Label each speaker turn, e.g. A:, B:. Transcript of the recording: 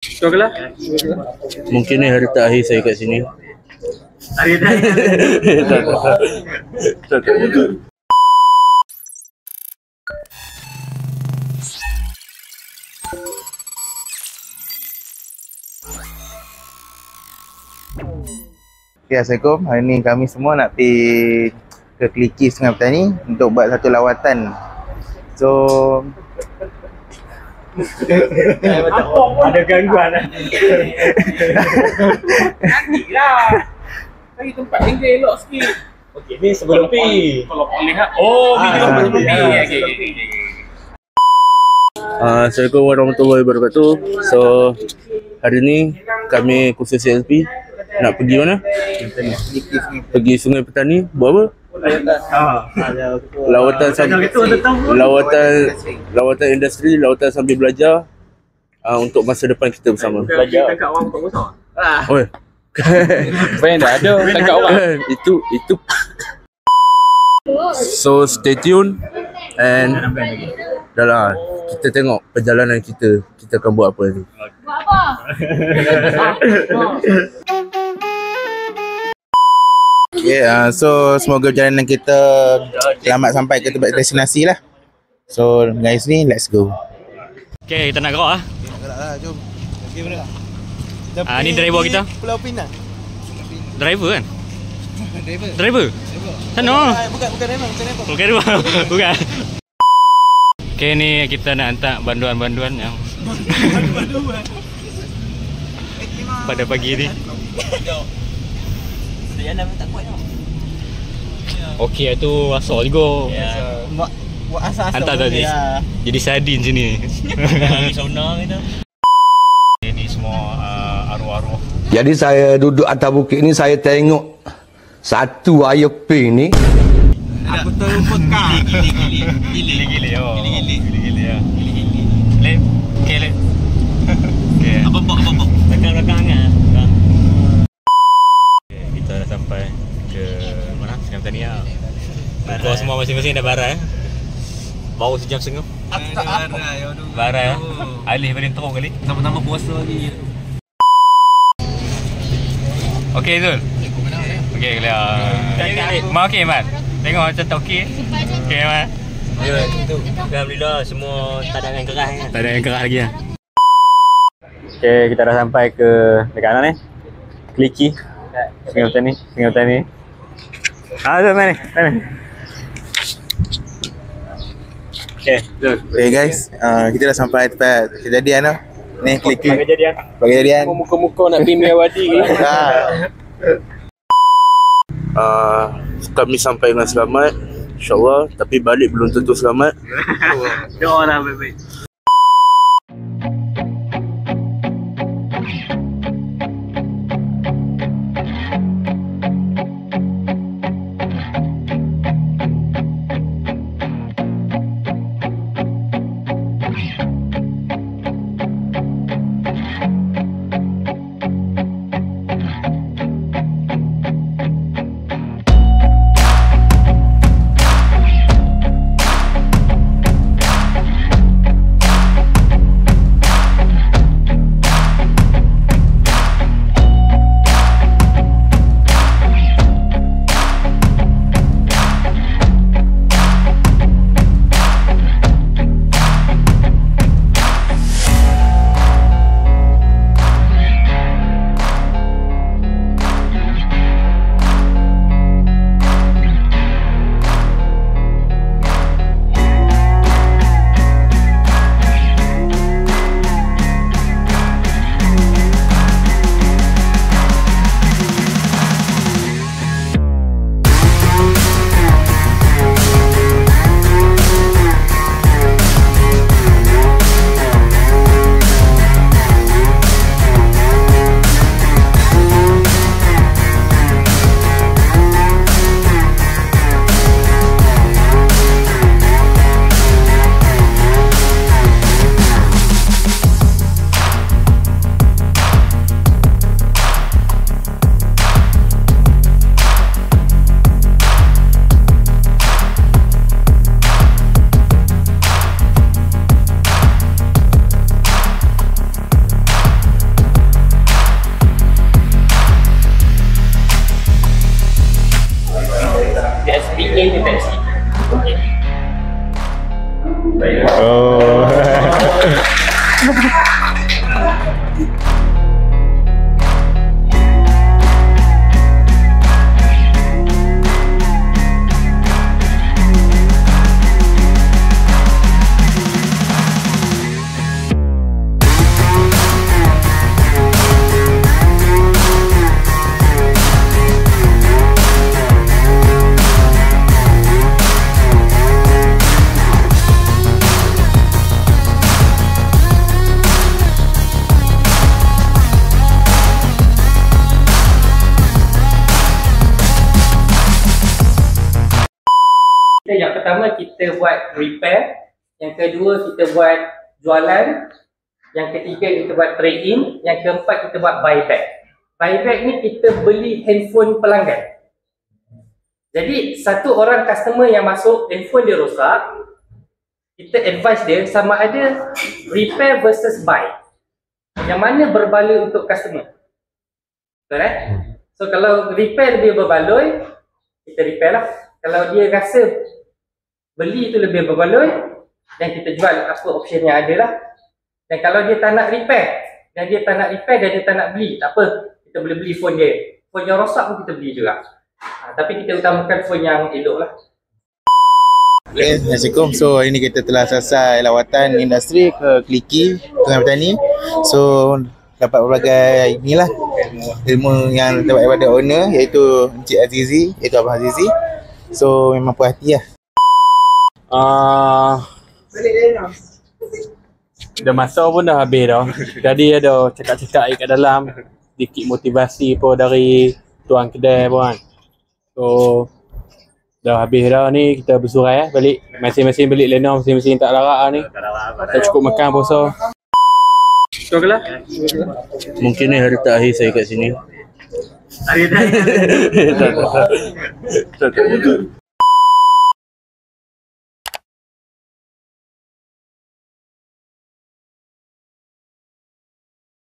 A: Kau kelah?
B: Mungkin ni hari terakhir saya kat sini.
A: Hari terakhir.
B: Tak.
C: Okay, Assalamualaikum. Hari ni kami semua nak pergi ke Keliki Sungai Petani untuk buat satu lawatan. So
A: Ada gangguan lah. Nantilah. Bagi tempat tinggal elok sikit. Okey, ni sebelum pi. Kalau lihat. Oh, video sebelum pi. Okey.
B: Assalamualaikum warahmatullahi wabarakatuh. So hari ni kami kursus CLP nak pergi mana? Pergi Sungai Petani. Buat apa? Lawatan industri, lawatan sambil belajar untuk masa depan kita bersama.
A: Belajar tangkap orang untuk besar.
B: Oi.
A: Band dah ada tangkap orang.
B: Itu. So stay tune and dah lah, kita tengok perjalanan kita akan buat apa ni.
D: Buat apa?
C: okay, so semoga perjalanan kita selamat sampai ke tempat destinasi lah. So guys ni, let's go.
E: Okay, kita nak gerak lah.
C: Gerak lah, jom. Okay, mana?
E: Ni driver kita.
C: Pulau Pinang.
E: Driver kan? Driver? Sana.
C: Bukan driver.
E: Bukan driver. Bukan. Okay, ni kita nak hantar banduan-banduan yang pada pagi ni. Okey, tu asal juga.
C: Buat asal-asal.
E: Hantar tadi. Jadi sardin sini. Lagi sauna kita. Ini semua arwah-arwah.
F: Jadi saya duduk atas bukit ni, saya tengok satu air pin ni.
C: Aku terpekak.
E: Gili-gili. Oh. Gili-gili ya. Lep. Okey, lep. Okey. Apa? Belakang ah. Kita dah sampai ke mana? Sungai Petani ah. Kau semua masing-masing dah barai. Baru sejam setengah. Barai. Alih paling teruk kali. Tambah puasa lagi. Okey Zul. Okey clear. Okey Mat. Tengok macam tak okey. Okey Mat. Ya, itu. Alhamdulillah semua tak ada yang keras kan. Tak ada yang keras lagi ah. Okey, kita dah sampai ke dekat mana ni? Keliki. Sungai Petani. Jom ni.
C: Okay guys, kita dah sampai tempat kejadian lah. Ni Keliki. Kejadian.
A: Muka-muka nak pergi Miyawati ke?
B: Kami sampai dengan selamat, InsyaAllah. Tapi balik belum tentu selamat.
A: Doa lah baik-baik.
D: pertama kita buat repair, yang kedua kita buat jualan, yang ketiga kita buat trade in, yang keempat kita buat buyback. Buyback ni kita beli handphone pelanggan. Jadi satu orang customer yang masuk, handphone dia rosak, kita advise dia sama ada repair versus buy. Yang mana berbaloi untuk customer. Betul eh? So kalau repair dia berbaloi, kita repair lah. Kalau dia rasa beli tu lebih berbaloi, dan kita jual apa option yang ada lah. Dan kalau dia tak nak repair, dan dia tak nak beli, tak apa, kita boleh beli phone dia. Phone yang rosak pun kita beli juga. Tapi kita utamakan phone yang elok lah.
C: Okay, Assalamualaikum. So hari ni kita telah selesai lawatan industri ke Kliki, Sungai Petani. So dapat berbagai inilah ilmu yang dapat daripada owner, iaitu Encik Azizi, iaitu Abang Azizi. So memang puas hati lah.
B: Dah masa pun dah habis dah. Jadi ada cakap-cakap kat dalam, sedikit motivasi pun dari tuan kedai pun kan. So dah habis dah ni, kita bersurai balik. Masing-masing balik lena, masing-masing tak larak ni. Tak cukup makan puasa. Kau kelah? Mungkin ni hari terakhir saya kat sini.
E: Hari terakhir.
B: Tak.